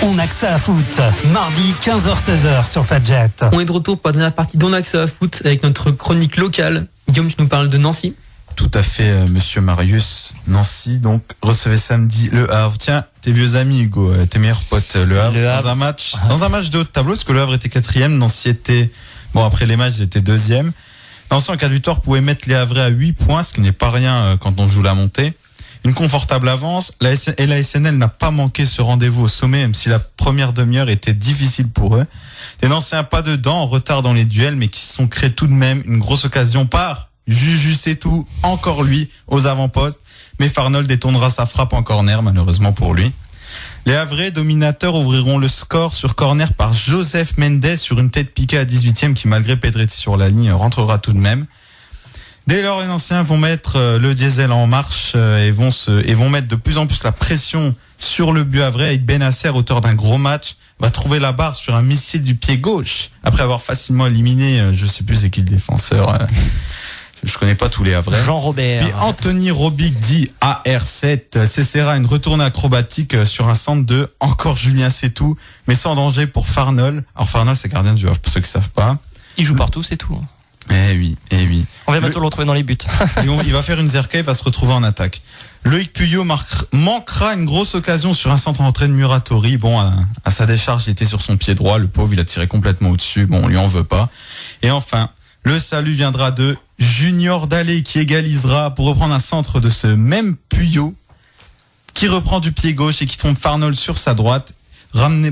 On a que ça à foot. Mardi 15h-16h sur Fadjet. On est de retour pour la dernière partie d'On a que ça à foot avec notre chronique locale. Guillaume, tu nous parles de Nancy. Tout à fait, monsieur Marius. Nancy, donc, recevait samedi le Havre. Tiens, tes vieux amis, Hugo, tes meilleurs potes, le Havre. Dans un match de haut de tableau, parce que le Havre était 4e, Nancy était, bon, après les matchs, ils étaient 2e. Nancy, en cas de victoire, pouvait mettre les Havrais à 8 points, ce qui n'est pas rien quand on joue la montée. Une confortable avance. La SNL n'a pas manqué ce rendez-vous au sommet, même si la première demi-heure était difficile pour eux. Les Nancéens pas dedans, en retard dans les duels, mais qui se sont créés tout de même une grosse occasion par Juju, c'est tout, encore lui, aux avant-postes. Mais Farnold détournera sa frappe en corner, malheureusement pour lui. Les Havrais dominateurs ouvriront le score sur corner par Joseph Mendes sur une tête piquée à 18e qui, malgré Pedretti sur la ligne, rentrera tout de même. Dès lors, les Nancéens vont mettre le diesel en marche et vont mettre de plus en plus la pression sur le but havrais avec Benasser, auteur d'un gros match, va trouver la barre sur un missile du pied gauche après avoir facilement éliminé, je sais plus c'est qui le défenseur. Je connais pas tous les Havrais. Jean-Robert. Puis Anthony Robic dit AR7. Cessera une retournée acrobatique sur un centre de encore Julien c'est tout, mais sans danger pour Farnold. Alors Farnold, c'est gardien du Havre, pour ceux qui savent pas. Il joue partout, c'est tout. Eh oui. On va bientôt le retrouver dans les buts. Il va faire une zerka, il va se retrouver en attaque. Loïc Puyot manquera une grosse occasion sur un centre entrée de Muratori. Bon, à sa décharge, il était sur son pied droit. Le pauvre, il a tiré complètement au-dessus. Bon, on lui en veut pas. Et enfin, le salut viendra de Junior Dallé qui égalisera pour reprendre un centre de ce même Puyot qui reprend du pied gauche et qui trompe Farnold sur sa droite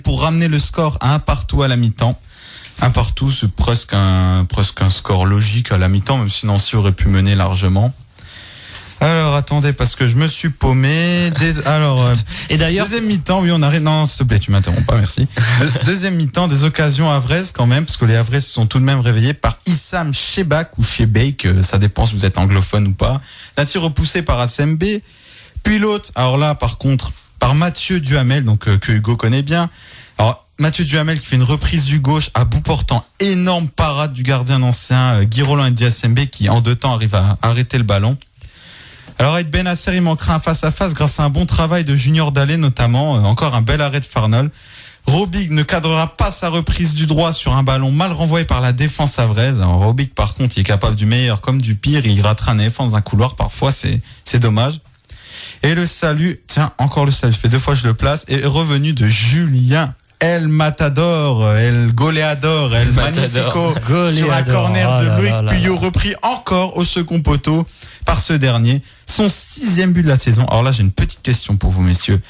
pour ramener le score à 1-1 à la mi-temps. 1-1, c'est presque un score logique à la mi-temps, même si Nancy aurait pu mener largement. Alors, attendez, parce que je me suis paumé. Et d'ailleurs, deuxième mi-temps, oui, on arrive. Non, s'il te plaît, tu m'interromps pas, merci. Deuxième mi-temps, des occasions havraises quand même, parce que les Havrais se sont tout de même réveillés par Issam Chebak ou Chebeik, ça dépend si vous êtes anglophone ou pas. Un tir repoussé par Assembe. Puis l'autre, alors là, par contre, par Mathieu Duhamel, donc que Hugo connaît bien. Alors, Mathieu Duhamel qui fait une reprise du gauche à bout portant, énorme parade du gardien ancien Guy Roland et Diassembe qui en 2 temps arrive à arrêter le ballon. Alors avec Benasser, il manquera un face-à-face grâce à un bon travail de Junior Dallé notamment, encore un bel arrêt de Farnold. Robic ne cadrera pas sa reprise du droit sur un ballon mal renvoyé par la défense havraise. Alors Robic par contre, il est capable du meilleur comme du pire, il ratera un éléphant dans un couloir parfois, c'est dommage. Et le salut, tiens, encore le salut, je fais 2 fois je le place, est revenu de Julien El Matador, El Goleador, El Magnifico, sur un corner de Loïc Puyot, repris encore au second poteau par ce dernier. Son 6e but de la saison. Alors là, j'ai une petite question pour vous, messieurs.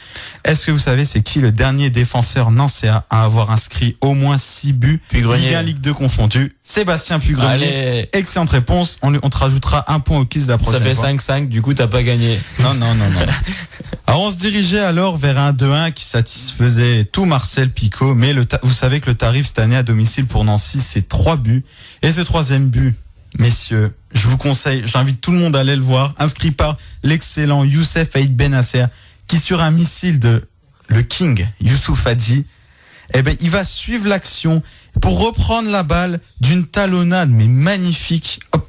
Est-ce que vous savez c'est qui le dernier défenseur nancéen à avoir inscrit au moins 6 buts, Ligue 1, Ligue 2 confondus? Sébastien Pugrenier. Allez. Excellente réponse. On te rajoutera un point au quiz de la prochaine fois. Ça fait 5-5, du coup, t'as pas gagné. Non. Alors, on se dirigeait alors vers un 2-1 qui satisfaisait tout Marcel Picot, mais vous savez que le tarif cette année à domicile pour Nancy, c'est 3 buts. Et ce 3e but, messieurs, je vous conseille, j'invite tout le monde à aller le voir, inscrit par l'excellent Youssef Aïd Benasser, qui sur un missile de le King, Youssouf Hadji, il va suivre l'action pour reprendre la balle d'une talonnade, mais magnifique, hop,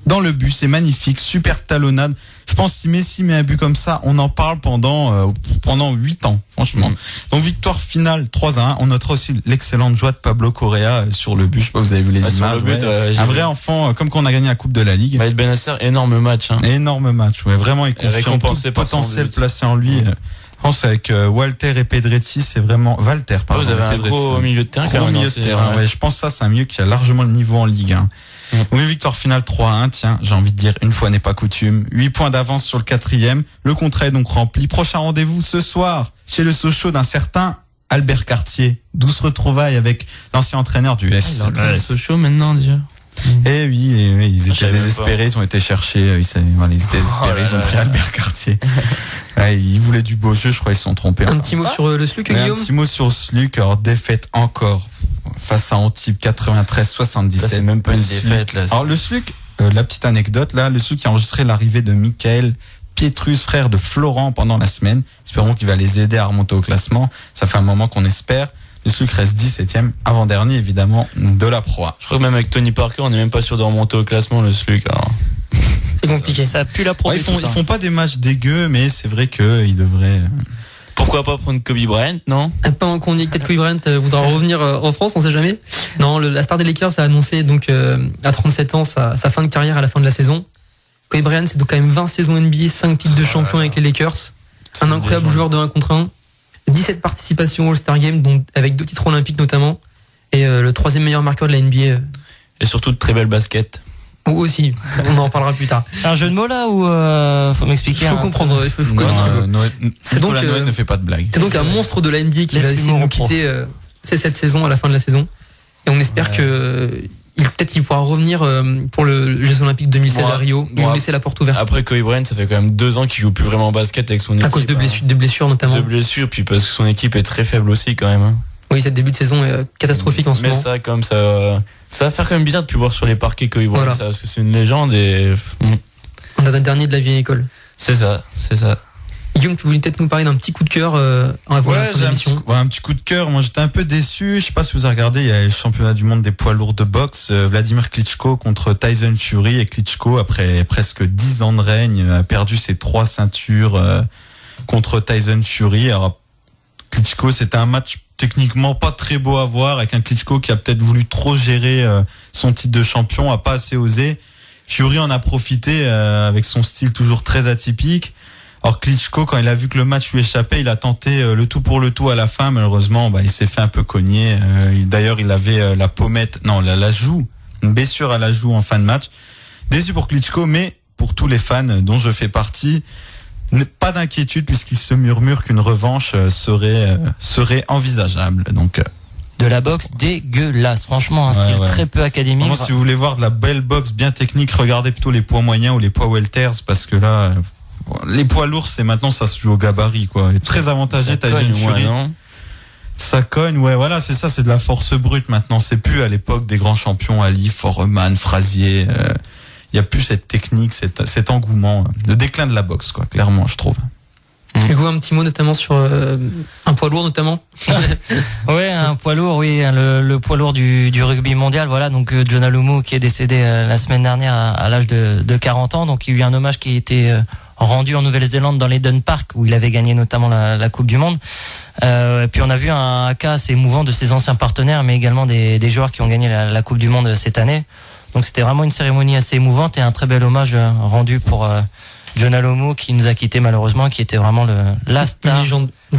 dans le but, c'est magnifique, super talonnade. Je pense que si Messi met un but comme ça, on en parle pendant 8 ans, franchement. Donc victoire finale 3-1. On notera aussi l'excellente joie de Pablo Correa sur le but. Je sais pas, vous avez vu les images. Sur le but, un vrai enfant, comme quand on a gagné la Coupe de la Ligue. Aïd Benasser, énorme match. Énorme match, ouais. Vraiment, il confirme tout le potentiel placé en lui. Je pense avec Walter et Pedretti, c'est vraiment Walter. Pardon, vous avez un gros milieu de terrain. Gros milieu de terrain. Ouais. Je pense que ça, c'est un milieu qui a largement le niveau en Ligue 1. Oui, victoire finale 3-1, tiens, j'ai envie de dire, une fois n'est pas coutume. 8 points d'avance sur le 4e. Le contrat est donc rempli. Prochain rendez-vous ce soir chez le Sochaux d'un certain Albert Cartier. Douce retrouvaille avec l'ancien entraîneur du FC. Le Sochaux maintenant, déjà. Eh oui, ils étaient désespérés, ils ont été chercher, ils étaient désespérés, ils ont pris Albert Cartier. Ils voulaient du beau jeu, je crois, ils se sont trompés. Un petit mot sur le SLUC, Guillaume. Un petit mot sur le SLUC, alors défaite encore face à Antibes 93-77. C'est même pas une défaite là. Alors le SLUC, la petite anecdote là, le SLUC a enregistré l'arrivée de Michael Pietrus, frère de Florent, pendant la semaine. Espérons qu'il va les aider à remonter au classement. Ça fait un moment qu'on espère. Le SLUC reste 17e, avant-dernier évidemment de la Pro A. Je crois que même avec Tony Parker, on n'est même pas sûr de remonter au classement, le SLUC. Alors. C'est compliqué. Ça pue la Pro. Ils font pas des matchs dégueux, mais c'est vrai qu'ils devraient. Pourquoi pas prendre Kobe Bryant, non? Pendant qu'on dit que peut-être Kobe Bryant voudra revenir en France, on sait jamais. Non, la star des Lakers a annoncé donc à 37 ans sa fin de carrière à la fin de la saison. Kobe Bryant, c'est donc quand même 20 saisons NBA, 5 titres de champion avec les Lakers. Un incroyable joueur de 1 contre 1. 17 participations au All-Star Game, dont avec 2 titres olympiques notamment. Et le 3e meilleur marqueur de la NBA. Et surtout de très belles baskets. Ou aussi, on en parlera plus tard. Un jeu de mots là ou faut m'expliquer? Il faut comprendre. C'est donc Noël ne fait pas de blague. C'est donc un monstre de la NBA qui va essayer de nous quitter cette saison, à la fin de la saison. Et on espère que peut-être qu'il pourra revenir pour le Jeux Olympiques 2016 à Rio. Ils vont laisser la porte ouverte. Après Kobe Bryant, ça fait quand même 2 ans qu'il joue plus vraiment au basket avec son équipe. À cause de blessures notamment. De blessures, puis parce que son équipe est très faible aussi quand même. Hein. Oui, cette début de saison est catastrophique en ce moment. Mais ça, comme ça va faire quand même bizarre de plus voir sur les parquets Kobe Bryant, ça, parce que c'est une légende et. On a un dernier de la vieille école. C'est ça. Guillaume, tu voulais peut-être nous parler d'un petit coup de cœur avant la fin de l'émission. Un petit coup de cœur. Moi, j'étais un peu déçu. Je sais pas si vous avez regardé, il y a les championnats du monde des poids lourds de boxe. Vladimir Klitschko contre Tyson Fury. Et Klitschko, après presque 10 ans de règne, a perdu ses 3 ceintures contre Tyson Fury. Alors, Klitschko, c'était un match techniquement pas très beau à voir, avec un Klitschko qui a peut-être voulu trop gérer son titre de champion, a pas assez osé. Fury en a profité avec son style toujours très atypique. Alors Klitschko, quand il a vu que le match lui échappait, il a tenté le tout pour le tout à la fin. Malheureusement, il s'est fait un peu cogner. D'ailleurs, il avait la joue, une blessure à la joue en fin de match. Déçu pour Klitschko, mais pour tous les fans dont je fais partie, pas d'inquiétude puisqu'il se murmure qu'une revanche serait envisageable. Donc de la boxe dégueulasse, franchement, un style très peu académique. Vraiment, si vous voulez voir de la belle boxe bien technique, regardez plutôt les poids moyens ou les poids welters, parce que là, les poids lourds, ça se joue au gabarit, quoi. Et très avantagé, Tyson Fury. Ça cogne, voilà, c'est ça, c'est de la force brute maintenant. C'est plus à l'époque des grands champions, Ali, Foreman, Frazier. Il y a plus cette technique, cet engouement, le déclin de la boxe, quoi, clairement, je trouve. Hugo, un petit mot notamment sur un poids lourd notamment. Ouais, un poids lourd, oui, le poids lourd du rugby mondial, voilà, donc John Alomu qui est décédé la semaine dernière à l'âge de 40 ans, donc il y a eu un hommage qui a été rendu en Nouvelle-Zélande dans l'Eden Park où il avait gagné notamment la Coupe du Monde. Et puis on a vu un cas assez émouvant de ses anciens partenaires, mais également des joueurs qui ont gagné la Coupe du Monde cette année. Donc c'était vraiment une cérémonie assez émouvante et un très bel hommage rendu pour John Alomu qui nous a quittés malheureusement, qui était vraiment la star,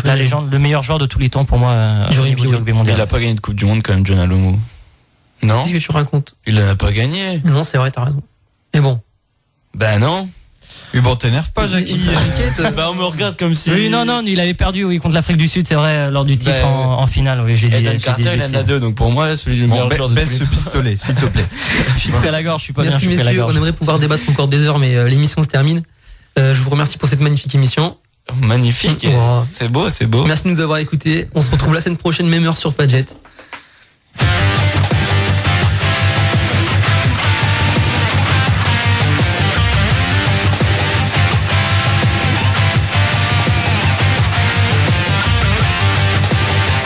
la légende, le meilleur joueur de tous les temps pour moi au niveau du rugby mondial. Il a pas gagné de Coupe du Monde quand même, John Alomu. Non. Qu'est-ce que tu racontes? Il en a pas gagné. Non, c'est vrai, t'as raison. Mais bon. Ben non. Mais bon, t'énerve pas, Jackie. On me regarde comme si. Oui, non, il avait perdu, contre l'Afrique du Sud, c'est vrai, lors du titre en finale. Oui, j'ai dit. Eden Carter, il en a 2, donc pour moi, celui du meilleur joueur de tous les temps. Baisse ce pistolet, s'il te plaît. Je suis à la gorge, je suis pas Merci bien. Merci messieurs, on aimerait pouvoir débattre encore des heures, mais l'émission se termine. Je vous remercie pour cette magnifique émission. Magnifique. Wow. C'est beau. Merci de nous avoir écoutés. On se retrouve la semaine prochaine, même heure sur Fadjet.